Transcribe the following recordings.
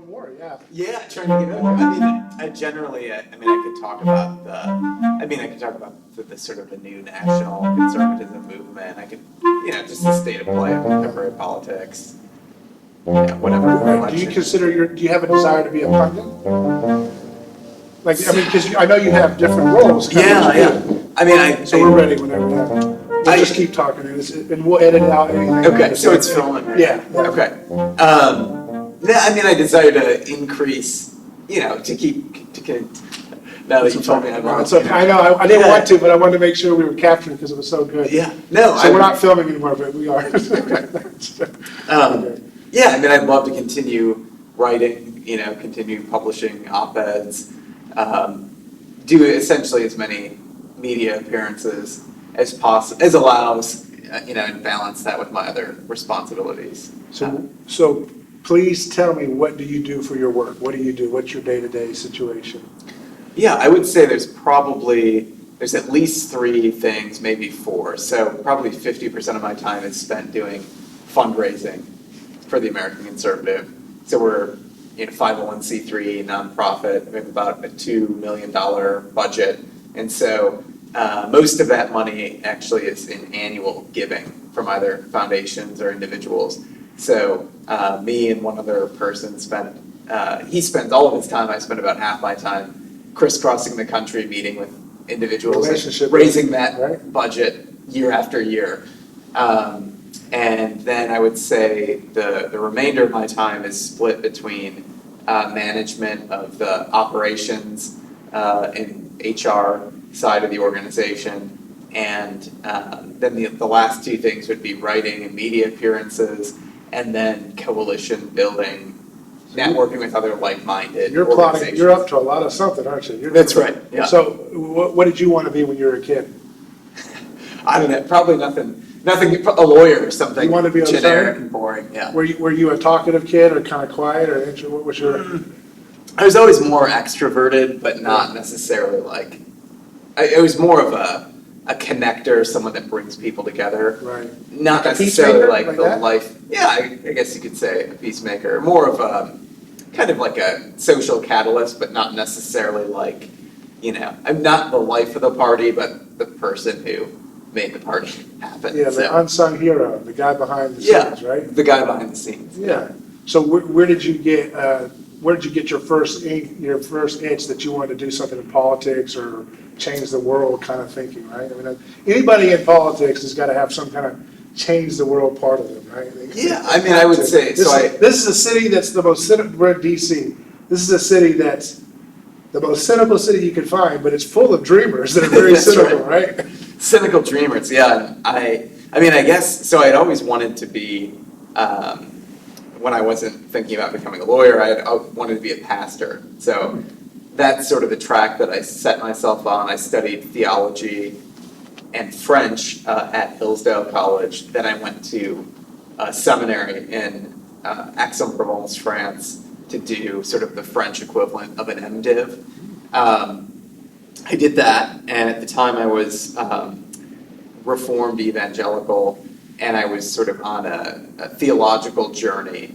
more and more, yeah. Yeah, trying to get over. I mean, I generally, I mean, I could talk about the sort of the new national conservatism movement. I could, just the state of play of contemporary politics. Yeah, whatever. Right. Do you consider do you have a desire to be a pundit? Like, I mean, because I know you have different roles. Yeah. I mean, So we're ready whenever you have it. We'll just keep talking, and we'll edit out anything. Okay, so it's filming. Right? Yeah. Okay. Yeah, I mean, I desire to increase, now that you told me I'm on. I know, I didn't want to, but I wanted to make sure we were capturing because it was so good. Yeah, no. So we're not filming anymore, but we are. Okay. Yeah, I mean, I'd love to continue writing, continue publishing op-eds, do essentially as many media appearances as possible, as allows, and balance that with my other responsibilities. So please tell me, what do you do for your work? What do you do? What's your day-to-day situation? Yeah, I would say there's at least 3 things, maybe 4. So probably 50% of my time is spent doing fundraising for the American Conservative. So we're 501c3 nonprofit. We have about a $2 million budget. And so most of that money actually is in annual giving from either foundations or individuals. So me and one other person he spends all of his time, I spend about half my time crisscrossing the country, meeting with individuals, raising that budget year after year. And then I would say the remainder of my time is split between management of the operations and HR side of the organization, and then the last 2 things would be writing and media appearances, and then coalition building, networking with other like-minded organizations. You're up to a lot of something, aren't you? That's right, yeah. So what did you want to be when you were a kid? I don't know, probably nothing, a lawyer or something. You want to be generic and boring, yeah. Were you a talkative kid, or kind of quiet, or what was your... I was always more extroverted, but not necessarily like... I was more of a connector, someone that brings people together. Right. Not necessarily like the life... Yeah, I guess you could say a peacemaker. More of a kind of like a social catalyst, but not necessarily like, I'm not the life of the party, but the person who made the party happen. Yeah, the unsung hero, the guy behind the scenes, right? The guy behind the scenes. Yeah. So where did you get your first itch that you wanted to do something in politics or change the world kind of thinking, right? I mean, anybody in politics has got to have some kind of change the world part of them, right? Yeah, I mean, I would say this is a city that's the most we're in DC. This is a city that's the most cynical city you could find, but it's full of dreamers that are very cynical, right? Cynical dreamers, yeah. I mean, I guess, so I'd always wanted to be, when I wasn't thinking about becoming a lawyer, I wanted to be a pastor. So that's sort of the track that I set myself on. I studied theology and French at Hillsdale College. Then I went to seminary in Aix-en-Provence, France, to do sort of the French equivalent of an MDiv. I did that, and at the time I was Reformed evangelical, and I was sort of on a theological journey,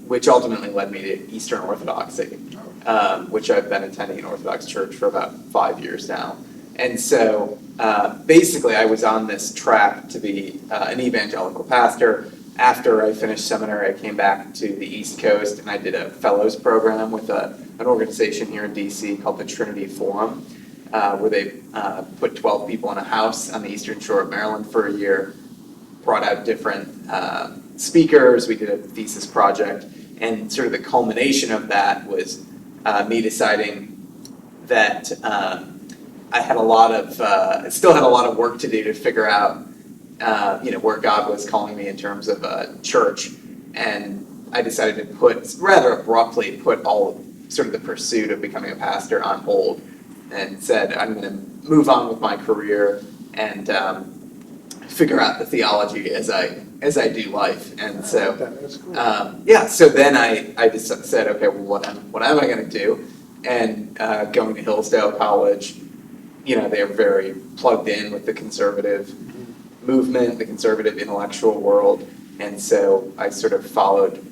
which ultimately led me to Eastern Orthodoxy, which I've been attending an Orthodox church for about 5 years now. And so basically I was on this track to be an evangelical pastor. After I finished seminary, I came back to the East Coast, and I did a fellows program with an organization here in DC called the Trinity Forum, where they put 12 people in a house on the eastern shore of Maryland for a year, brought out different speakers. We did a thesis project, and sort of the culmination of that was me deciding that I had still had a lot of work to do to figure out where God was calling me in terms of church, and I decided to rather abruptly put all sort of the pursuit of becoming a pastor on hold, and said I'm going to move on with my career and figure out the theology as I do life. And so so then I just said, okay, well, what am I going to do? And going to Hillsdale College, they're very plugged in with the conservative movement, the conservative intellectual world, and so I sort of followed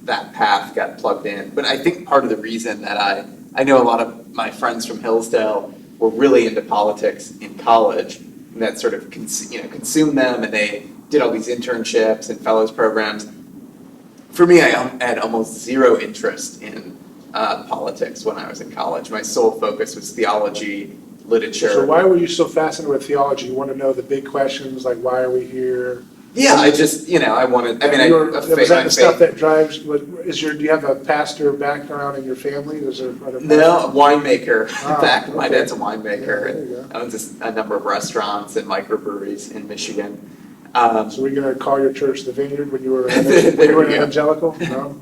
that path got plugged in. But I think part of the reason that I know a lot of my friends from Hillsdale were really into politics in college, and that sort of consumed them, and they did all these internships and fellows programs. For me, I had almost zero interest in politics when I was in college. My sole focus was theology, literature. So why were you so fascinated with theology? You want to know the big questions, like why are we here? Yeah, I just, I wanted, Was that the stuff that drives, do you have a pastor background in your family? No, a winemaker. In fact, my okay. dad's a winemaker, Yeah, there you and owns a number of restaurants and microbreweries in Michigan. So we're going to call your church the Vineyard when you were an evangelical? No.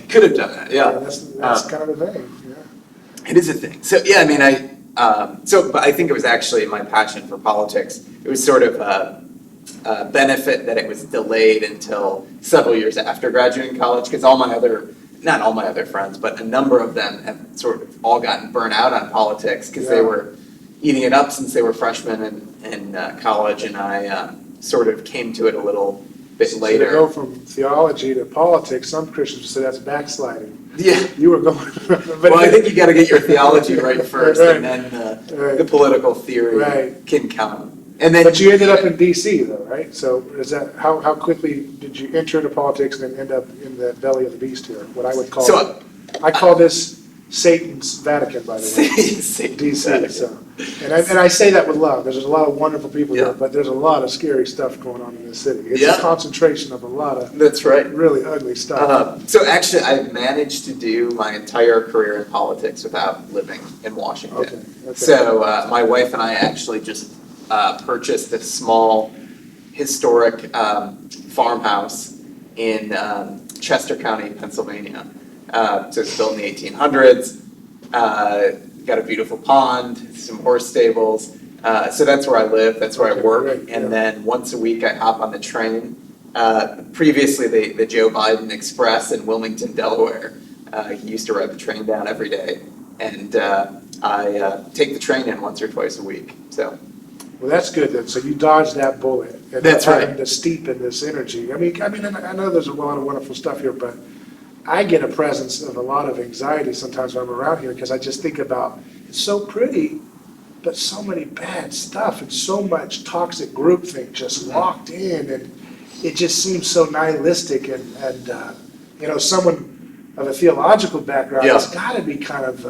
Could have done that, yeah. That's kind of a thing, yeah. It is a thing. So, yeah, but I think it was actually my passion for politics. It was sort of a benefit that it was delayed until several years after graduating college, because not all my other friends, but a number of them have sort of all gotten burnt out on politics because they were eating it up since they were freshmen in college, and I sort of came to it a little bit later. So to go from theology to politics, some Christians would say that's backsliding. Yeah. You were going. Well, I think you got to get your theology right first, right. And then the political theory can come. And then, but you ended up in D.C. though, right? So is that how quickly did you enter into politics and then end up in the belly of the beast here? What I would call I call this Satan's Vatican, by the way. Satan's D.C. Vatican. So, and I say that with love. There's a lot of wonderful people Yeah. here, but there's a lot of scary stuff going on in this city. It's Yeah. a concentration of a lot of That's right. really ugly stuff. So actually, I've managed to do my entire career in politics without living in Washington. Okay. So my wife and I actually just purchased a small historic farmhouse in Chester County, Pennsylvania. So it's built in the 1800s. Got a beautiful pond, some horse stables. So that's where I live, that's where I work. Great, And then once a week I hop on the train. Previously, the Joe Biden Express in Wilmington, Delaware. He used to ride the train down every day. And I take the train in once or twice a week. So. Well, that's good then. So you dodged that bullet. And That's having right. to steep in this energy. I mean, I know there's a lot of wonderful stuff here, but I get a presence of a lot of anxiety sometimes when I'm around here because I just think about it's so pretty, but so many bad stuff and so much toxic groupthink just locked in, and it just seems so nihilistic. And someone of a theological background, Yeah. it's got to be kind of.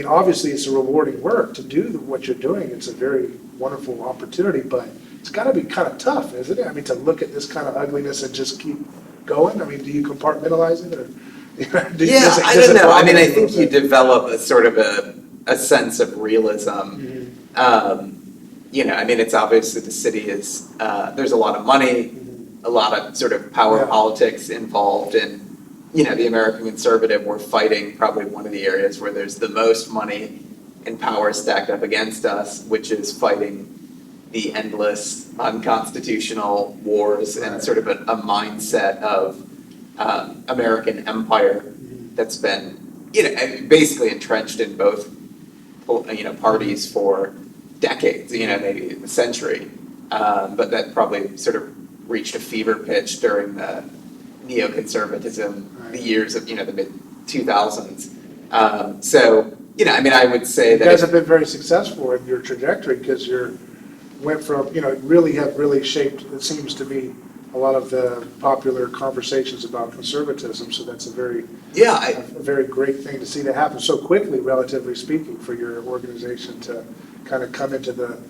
Obviously it's a rewarding work to do what you're doing. It's a very wonderful opportunity, but it's got to be kind of tough, isn't it? To look at this kind of ugliness and just keep going. Do you compartmentalize it, or? I don't know. I think you develop a sort of a sense of realism. Mm-hmm. It's obvious that the city is there's a lot of money, a lot of sort of power politics involved, and the American conservative, we're fighting probably one of the areas where there's the most money and power stacked up against us, which is fighting the endless unconstitutional wars and sort of a mindset of American empire that's been, basically entrenched in both, parties for decades, maybe a century. But that probably sort of reached a fever pitch during the neoconservatism, the years of, the mid-2000s. I would say You that guys have been very successful in your trajectory because went from, really shaped, it seems to me, a lot of the popular conversations about conservatism. So that's a very great thing to see that happen so quickly, relatively speaking, for your organization to kind of come into the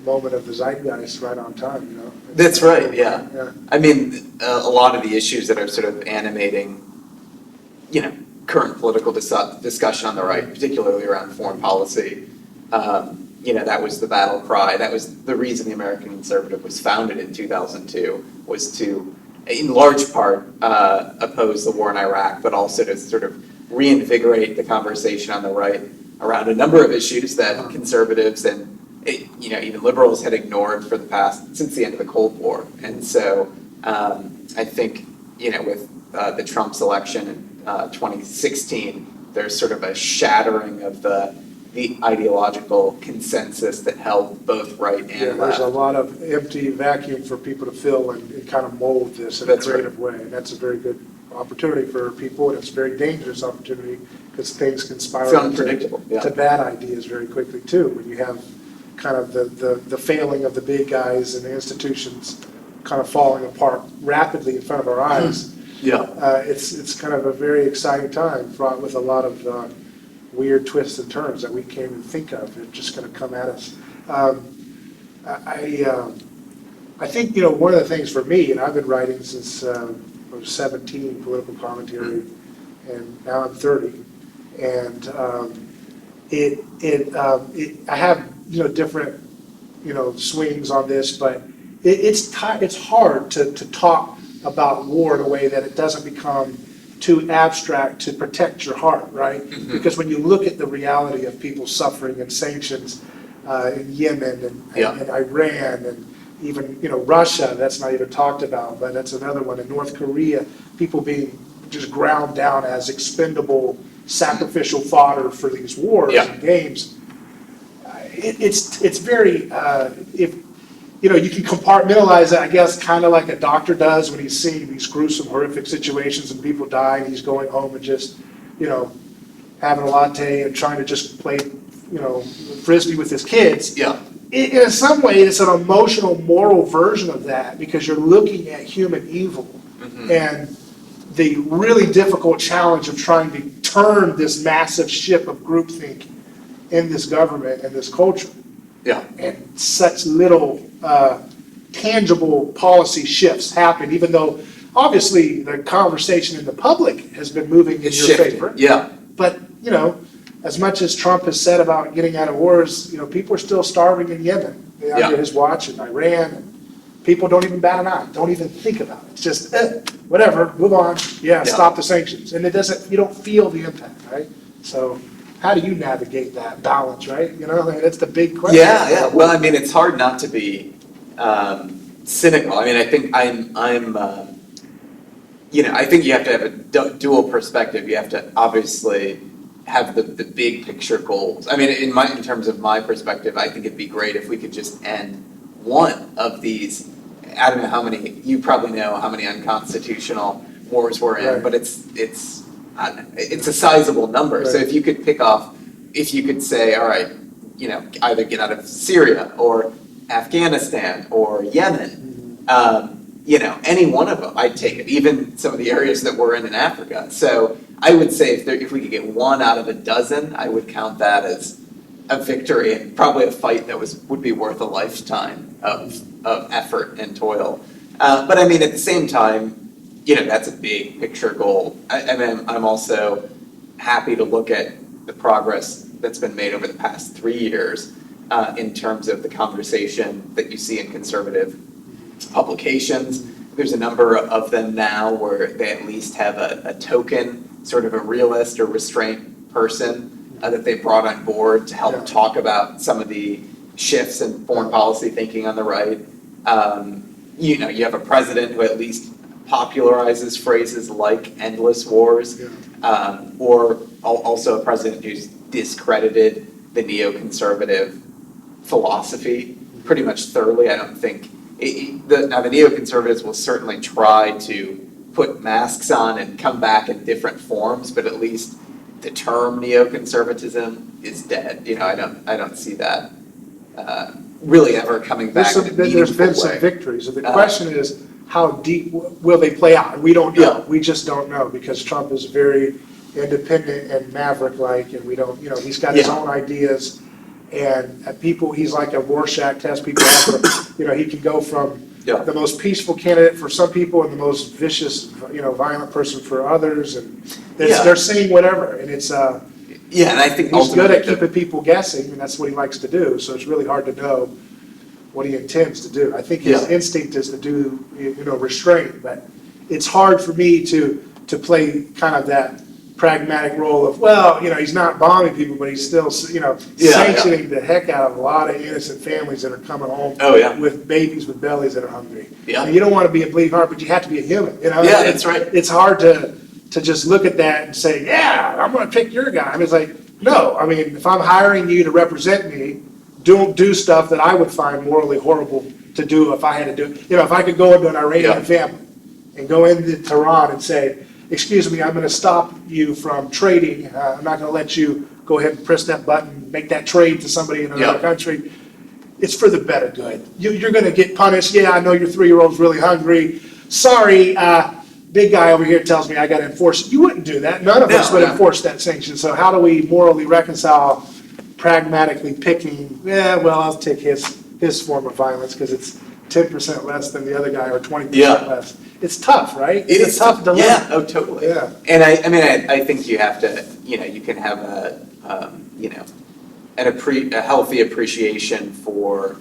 moment of the zeitgeist right on time, That's right, yeah. A lot of the issues that are sort of animating, current political discussion on the right, particularly around foreign policy, that was the battle cry. That was the reason the American Conservative was founded in 2002, was to, in large part, oppose the war in Iraq, but also to sort of reinvigorate the conversation on the right around a number of issues that conservatives and even liberals had ignored since the end of the Cold War. And so I think, with the Trump's election in 2016, there's sort of a shattering of the ideological consensus that held both right and left. There's a lot of empty vacuum for people to fill and kind of mold this in a creative way, and that's a very good opportunity for people, and it's a very dangerous opportunity because things can It's spiral unpredictable, yeah. to bad ideas very quickly too, when you have kind of the failing of the big guys and the institutions kind of falling apart rapidly in front of our eyes. Yeah. It's kind of a very exciting time, fraught with a lot of weird twists and turns that we can't even think of. They're just going to come at us. I think, one of the things for me, and I've been writing since I was 17, political commentary, and now I'm 30, and I have different swings on this, but it's hard to talk about war in a way that it doesn't become too abstract to protect your heart, right? Mm-hmm. Because when you look at the reality of people suffering and sanctions in Yemen and Iran and even Russia, that's not even talked about, but that's another one. In North Korea, people being just ground down as expendable, sacrificial fodder for these wars and games. It's very if you can compartmentalize it, I guess, kind of like a doctor does when he's seeing these gruesome, horrific situations and people die, and he's going home and just having a latte and trying to just play frisbee with his kids. Yeah. In some way, it's an emotional, moral version of that, because you're looking at human evil and the really difficult challenge of trying to turn this massive ship of groupthink in this government and this culture. Yeah. And such little tangible policy shifts happen, even though obviously the conversation in the public has been moving in your favor. Yeah. But, as much as Trump has said about getting out of wars, people are still starving in Yemen under his watch, and Iran, and people don't even bat an eye, don't even think about it. It's just, whatever, move on, stop the sanctions. And you don't feel the impact, right? So how do you navigate that balance, right? That's the big question. Yeah. Well, it's hard not to be cynical. I think I think you have to have a dual perspective. You have to obviously have the big picture goals. In terms of my perspective, I think it'd be great if we could just end one of these. I don't know how many. You probably know how many unconstitutional wars we're in, Right. but it's a sizable number. Right. So if you could say, all right, either get out of Syria or Afghanistan or Yemen, any one of them, I'd take it. Even some of the areas that we're in Africa. So I would say if we could get one out of a dozen, I would count that as a victory, and probably a fight that would be worth a lifetime of effort and toil. But at the same time, that's a big picture goal. I'm also happy to look at the progress that's been made over the past 3 years in terms of the conversation that you see in conservative publications. There's a number of them now where they at least have a token, sort of a realist or restraint person that they brought on board to help talk about some of the shifts in foreign policy thinking on the right. You have a president who at least popularizes phrases like endless wars, or also a president who's discredited the neoconservative philosophy pretty much thoroughly. I don't think now the neoconservatives will certainly try to put masks on and come back in different forms, but at least the term neoconservatism is dead. I don't see that really ever coming back in a meaningful way. There's been some victories. So the question is, how deep will they play out? We don't know. We just don't know, because Trump is very independent and maverick-like, and we don't. He's got his own ideas, and he's like a Rorschach test. People have to, he can go from the most peaceful candidate for some people and the most vicious, violent person for others, and they're saying whatever, and it's and I think he's good at keeping people guessing, and that's what he likes to do. So it's really hard to know what he intends to do. I think his instinct is to do restraint, but it's hard for me to play kind of that pragmatic role of, he's not bombing people, but he's still sanctioning the heck out of a lot of innocent families that are coming home with babies with bellies that are hungry. And you don't want to be a bleeding heart, but you have to be a human. That's right. It's hard to just look at that and say, I'm going to pick your guy. It's like, no. If I'm hiring you to represent me, don't do stuff that I would find morally horrible to do if I had to do it. If I could go into an Iranian family and go into Tehran and say, excuse me, I'm going to stop you from trading. I'm not going to let you go ahead and press that button, make that trade to somebody in another country. It's for the better good. You're going to get punished. Yeah, I know your 3-year-old's really hungry. Sorry, big guy over here tells me I got to enforce it. You wouldn't do that. None of us would enforce that sanction. So how do we morally reconcile pragmatically picking, well, I'll take his form of violence because it's 10% less than the other guy or 20% less. It's tough, right? It's a tough dilemma. Yeah, oh, totally. Yeah. And I think you have to, you can have a healthy appreciation for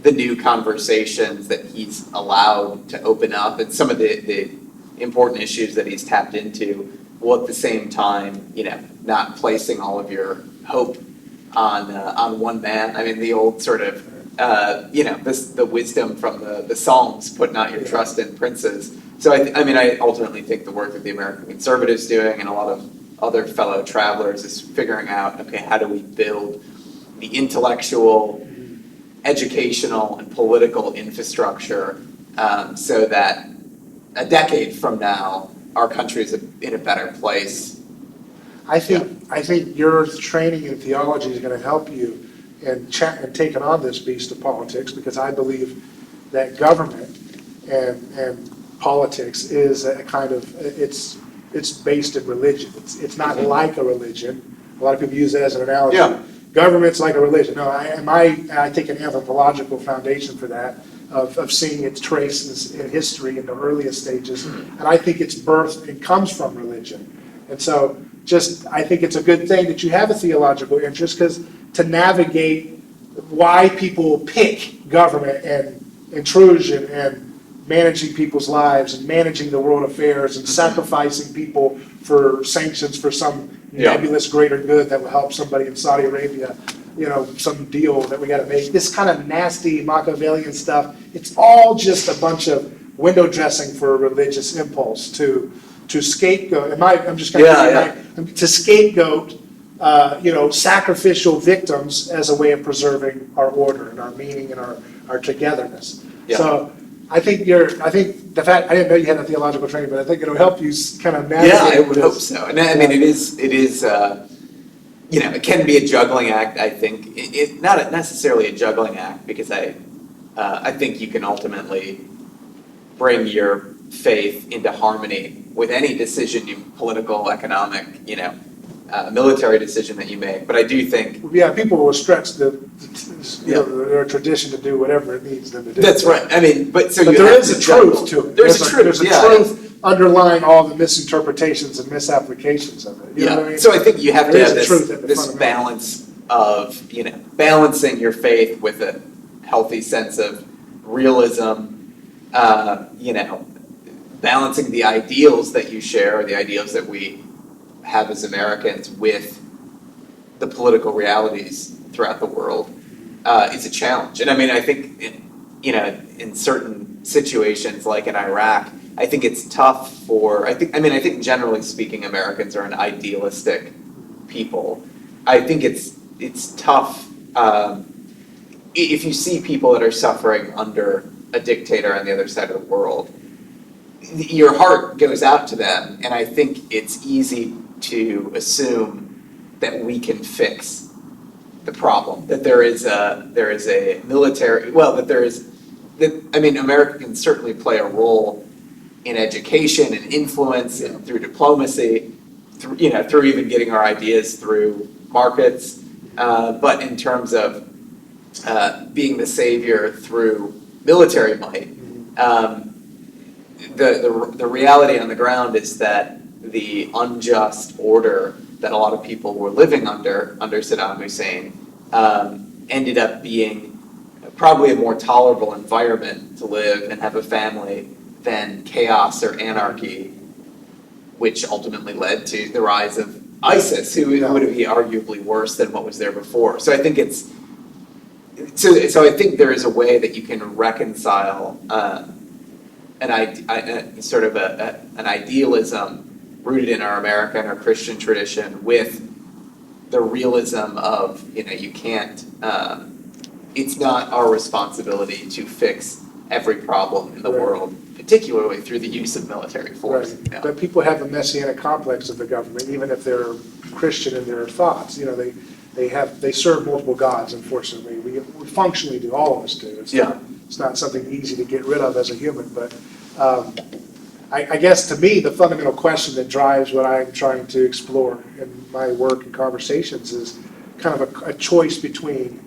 the new conversations that he's allowed to open up and some of the important issues that he's tapped into, while at the same time, not placing all of your hope on one man. I mean, the old sort of, the wisdom from the Psalms, put not your trust in princes. So I ultimately think the work that the American conservatives doing and a lot of other fellow travelers is figuring out, okay, how do we build the intellectual, educational, and political infrastructure so that a decade from now, our country is in a better place. I think your training in theology is going to help you in taking on this beast of politics, because I believe that government and politics is a kind of, it's based in religion. It's not like a religion. A lot of people use that as an analogy. Yeah. Government's like a religion. No, I take an anthropological foundation for that, of seeing its traces in history in the earliest stages. And I think its birth, it comes from religion. And so I think it's a good thing that you have a theological interest, because to navigate why people pick government and intrusion and managing people's lives and managing the world affairs and sacrificing people for sanctions for some nebulous greater good that will help somebody in Saudi Arabia, some deal that we got to make. This kind of nasty Machiavellian stuff, it's all just a bunch of window dressing for a religious impulse to scapegoat. I'm just going to scapegoat, sacrificial victims as a way of preserving our order and our meaning and our togetherness. Yeah. So I think the fact, I didn't know you had a theological training, but I think it'll help you kind of navigate. Yeah, I would hope so. And I mean, it is, it can be a juggling act, I think. It's not necessarily a juggling act, because I think you can ultimately bring your faith into harmony with any decision, political, economic, military decision that you make. But I do think... Yeah, people will stretch their tradition to do whatever it needs them to do. That's right. I mean, but there is a truth to it. There's a truth underlying all the misinterpretations and misapplications of it. You know what I mean? So I think you have to have this balance of, balancing your faith with a healthy sense of realism, balancing the ideals that you share, or the ideals that we have as Americans, with the political realities throughout the world is a challenge. And I mean, I think in certain situations, like in Iraq, I think it's tough I think generally speaking, Americans are an idealistic people. I think it's tough if you see people that are suffering under a dictator on the other side of the world. Your heart goes out to them, and I think it's easy to assume that we can fix the problem. That there is a military. Well, America can certainly play a role in education and influence and through diplomacy, through even getting our ideas through markets. But in terms of being the savior through military might. The reality on the ground is that the unjust order that a lot of people were living under Saddam Hussein ended up being probably a more tolerable environment to live and have a family than chaos or anarchy, which ultimately led to the rise of ISIS, who would be arguably worse than what was there before. So I think I think there is a way that you can reconcile an idealism rooted in our American or Christian tradition with the realism of, you can't, it's not our responsibility to fix every problem in the Right. world, particularly through the use of military force. Right. Yeah. But people have a messianic complex of the government, even if they're Christian in their thoughts. You know, they serve multiple gods, unfortunately. We functionally do, all of us do. It's not something easy to get rid of as a human, but I guess to me, the fundamental question that drives what I'm trying to explore in my work and conversations is kind of a choice between,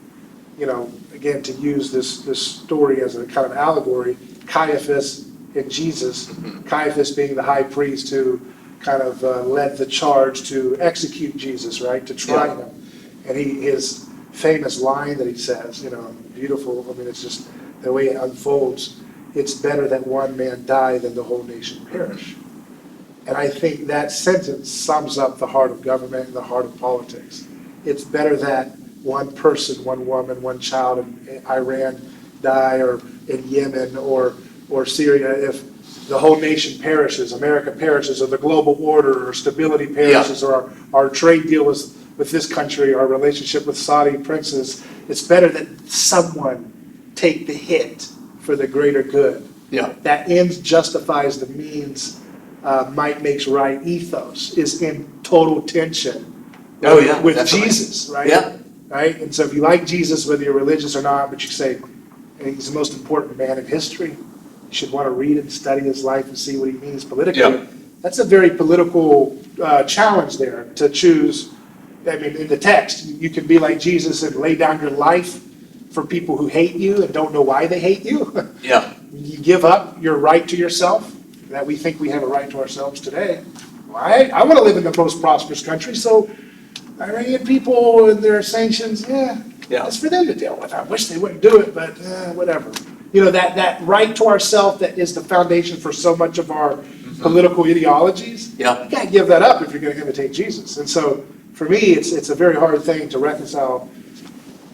you know, again, to use this story as a kind of allegory, Caiaphas and Jesus. Caiaphas being the high priest who kind of led the charge to execute Jesus, right, to try him. And his famous line that he says, you know, beautiful, I mean, it's just the way it unfolds, it's better that one man die than the whole nation perish. And I think that sentence sums up the heart of government and the heart of politics. It's better that one person, one woman, one child in Iran die, or in Yemen or Syria, if the whole nation perishes, America perishes, or the global order or stability perishes, or our trade deal with this country, our relationship with Saudi princes. It's better that someone take the hit for the greater good. Yeah. That ends justifies the means, might makes right ethos is in total tension with definitely. Jesus, right? Yeah. Right? And so if you like Jesus, whether you're religious or not, but you say, he's the most important man in history, you should want to read and study his life and see what he means politically. Yeah. That's a very political challenge there to choose. I mean, in the text, you can be like Jesus and lay down your life for people who hate you and don't know why they hate you. Yeah. You give up your right to yourself, that we think we have a right to ourselves today. Well, I want to live in the most prosperous country, so Iranian people and their sanctions, it's for them to deal with. I wish they wouldn't do it, but whatever. You know, that right to ourself that is the foundation for so much of our political ideologies. Yeah. You can't give that up if you're going to imitate Jesus. And so for me, it's a very hard thing to reconcile.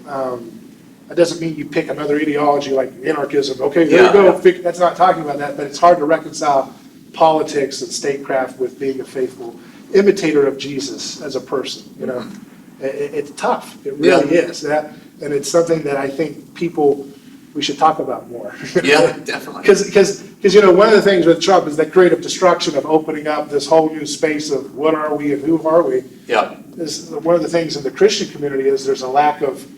That doesn't mean you pick another ideology like anarchism. Okay, there you go. Yeah. That's not talking about that, but it's hard to reconcile politics and statecraft with being a faithful imitator of Jesus as a person. You know, it's tough. It really is. And it's something that I think we should talk about more. Yeah, definitely. Because you know, one of the things with Trump is that creative destruction of opening up this whole new space of what are we and who are we. Yeah. One of the things in the Christian community is there's a lack of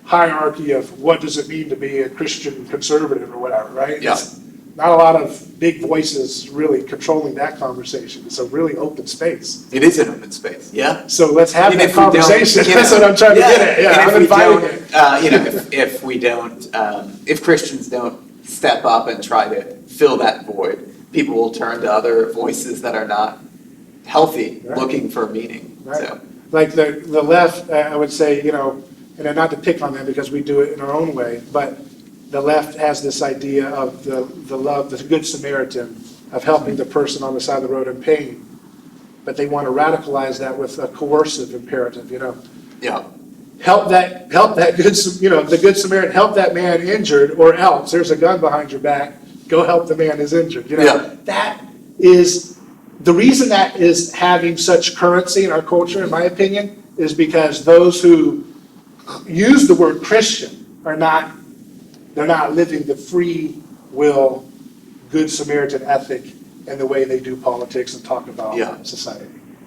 hierarchy of what does it mean to be a Christian conservative or whatever, right? Yeah. It's not a lot of big voices really controlling that conversation. It's a really open space. It is an open space. Yeah. So let's have And that if we don't, conversation. you know, That's what I'm trying to get at. and Yeah, if I'm we inviting don't, it. you know, if we don't, if Christians don't step up and try to fill that void, people will turn to other voices that are not healthy, Right. looking for meaning. Right. So, Like the left, I would say, you know, and not to pick on them because we do it in our own way, but the left has this idea of the love, the good Samaritan, of helping the person on the side of the road in pain. But they want to radicalize that with a coercive imperative, you know. yeah. Help that good, you know, the good Samaritan, help that man injured, or else there's a gun behind your back, go help the man who's injured, you know. Yeah. That is, the reason that is having such currency in our culture, in my opinion, is because those who use the word Christian they're not living the free will, good Samaritan ethic in the way they do politics and talk about society.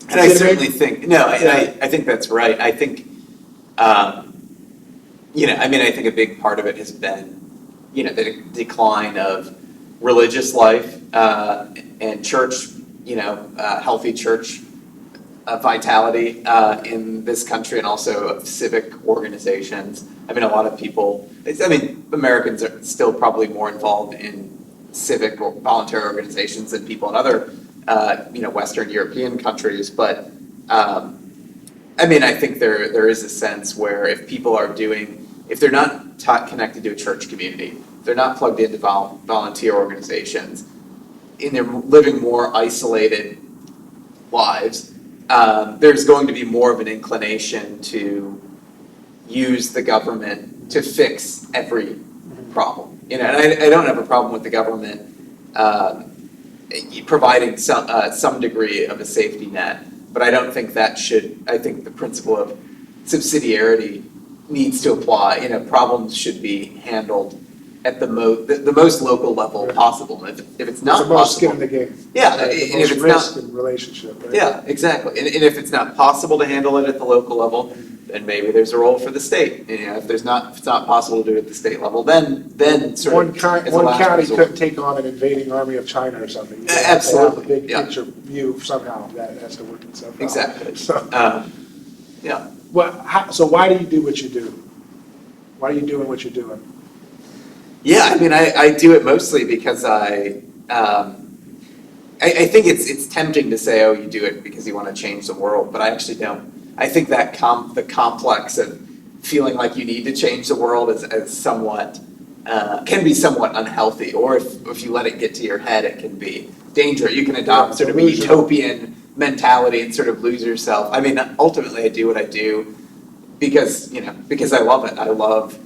And I certainly think, I think that's right. I think, you know, I mean, I think a big part of it has been, you know, the decline of religious life and church, you know, healthy church vitality in this country, and also of civic organizations. I mean, a lot of people, Americans are still probably more involved in civic or voluntary organizations than people in other, you know, Western European countries. But I mean, I think there is a sense where if people are if they're not connected to a church community, they're not plugged into volunteer organizations, and they're living more isolated lives, there's going to be more of an inclination to use the government to fix every problem. You know, and I don't have a problem with the government providing some degree of a safety net, but I don't think that should. I think the principle of subsidiarity needs to apply. You know, problems should be handled at the most local level Right. possible. And if it's It's not the most skin in possible, the game. yeah, Right? and The if most it's risk not, in relationship, right? yeah, exactly. And if it's not possible to handle it at the local level, then maybe there's a role for the state. And, if it's not possible to do it at the state level, then sort One of county, as a last resort. couldn't take on an invading army of China or something. You have to have Absolutely, a big yeah. picture view somehow that has to work itself out. Exactly. So, Yeah. so why do you do what you do? Why are you doing what you're doing? Yeah, I mean, I do it mostly because I think it's tempting to say, oh, you do it because you want to change the world, but I actually don't. I think that the complex of feeling like you need to change the world is somewhat, can be somewhat unhealthy, or if you let it get to your head, it can be dangerous. You can adopt sort of a utopian mentality and sort of lose yourself. I mean, ultimately, I do what I do because I love it. I love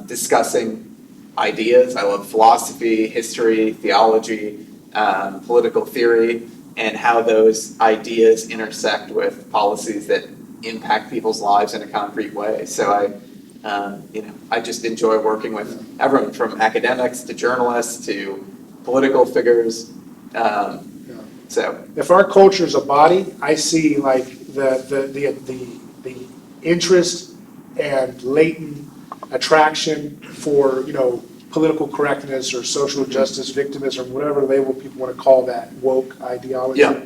discussing ideas. I love philosophy, history, theology, political theory, and how those ideas intersect with policies that impact people's lives in a concrete way. So I just enjoy working with everyone from academics to journalists to political figures. So If our culture is a body, I see like the interest and latent attraction for, political correctness or social justice, victimism, whatever label people want to call that, woke ideology. Yeah.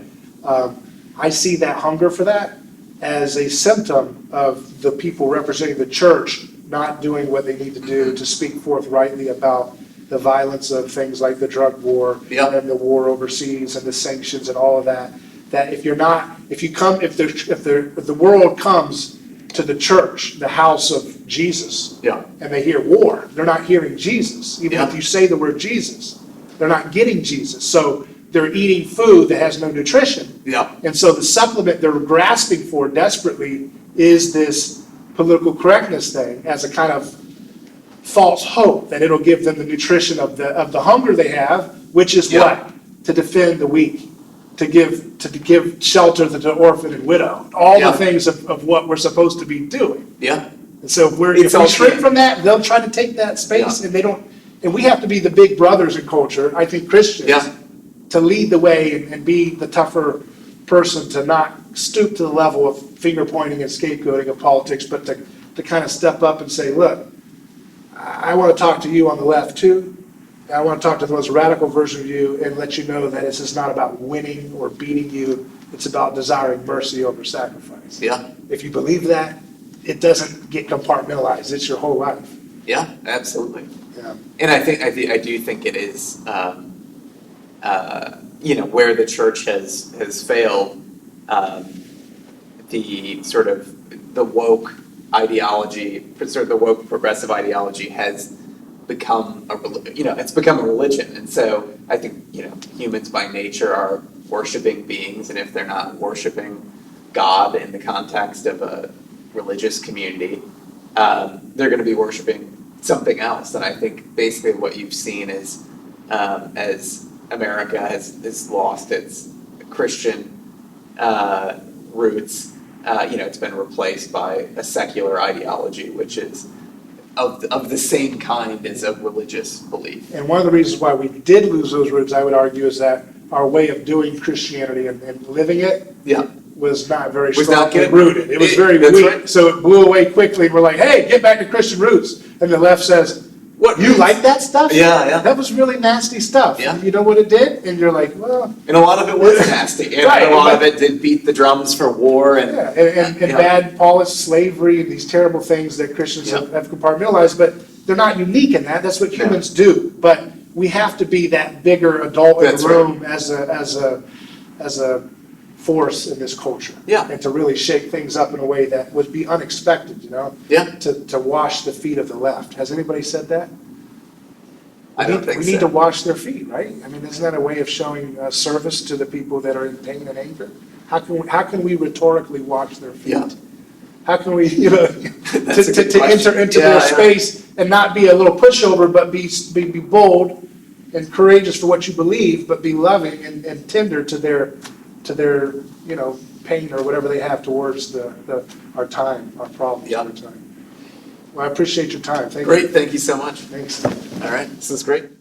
I see that hunger for that as a symptom of the people representing the church not doing what they need to do to speak forthrightly about the violence of things like the drug war and the war overseas and the sanctions and all of that. That if the world comes to the church, the house of Jesus, and they hear war, they're not hearing Jesus. Even if you say the word Jesus, they're not getting Jesus. So they're eating food that has no nutrition. And so the supplement they're grasping for desperately is this political correctness thing as a kind of false hope that it'll give them the nutrition of the hunger they have, which is what? To defend the weak, to give shelter to the orphan and widow, all the things of what we're supposed to be doing. And so if we shrink from that, they'll try to take that space, and they don't. And we have to be the big brothers in culture, I think Christians, to lead the way and be the tougher person, to not stoop to the level of finger pointing and scapegoating of politics, but to kind of step up and say, look, I want to talk to you on the left too. I want to talk to the most radical version of you and let you know that this is not about winning or beating you. It's about desiring mercy over sacrifice. If you believe that, it doesn't get compartmentalized. It's your whole life. Yeah, absolutely. Yeah. And I do think it is, where the church has failed, the sort of the woke ideology, sort of the woke progressive ideology has become it's become a religion. And so I think, humans by nature are worshiping beings, and if they're not worshiping God in the context of a religious community, they're going to be worshiping something else. And I think basically what you've seen is as America has lost its Christian roots, it's been replaced by a secular ideology, which is of the same kind as a religious belief. And one of the reasons why we did lose those roots, I would argue, is that our way of doing Christianity and living it was not very strongly rooted. It was very weak. Right. So it blew away quickly. And we're like, hey, get back to Christian roots. And the left says, what, you like that stuff? Yeah. That was really nasty stuff. Yeah. You know what it did? And you're like, well. And a lot of it was nasty. And a lot of it did beat the drums for war. And bad polished slavery and these terrible things that Christians have compartmentalized. But they're not unique in that. That's what humans do. But we have to be that bigger adult in the room as a force in this culture. And to really shake things up in a way that would be unexpected, to wash the feet of the left. Has anybody said that? I don't think so. We need to wash their feet, right? I mean, isn't that a way of showing service to the people that are in pain and anger? How can we rhetorically wash their feet? How can we, to enter into their space and not be a little pushover, but be bold and courageous for what you believe, but be loving and tender to their pain or whatever they have towards our time, our problems, our time. Well, I appreciate your time. Thank you. Great, thank you so much. Thanks. All right, this is great.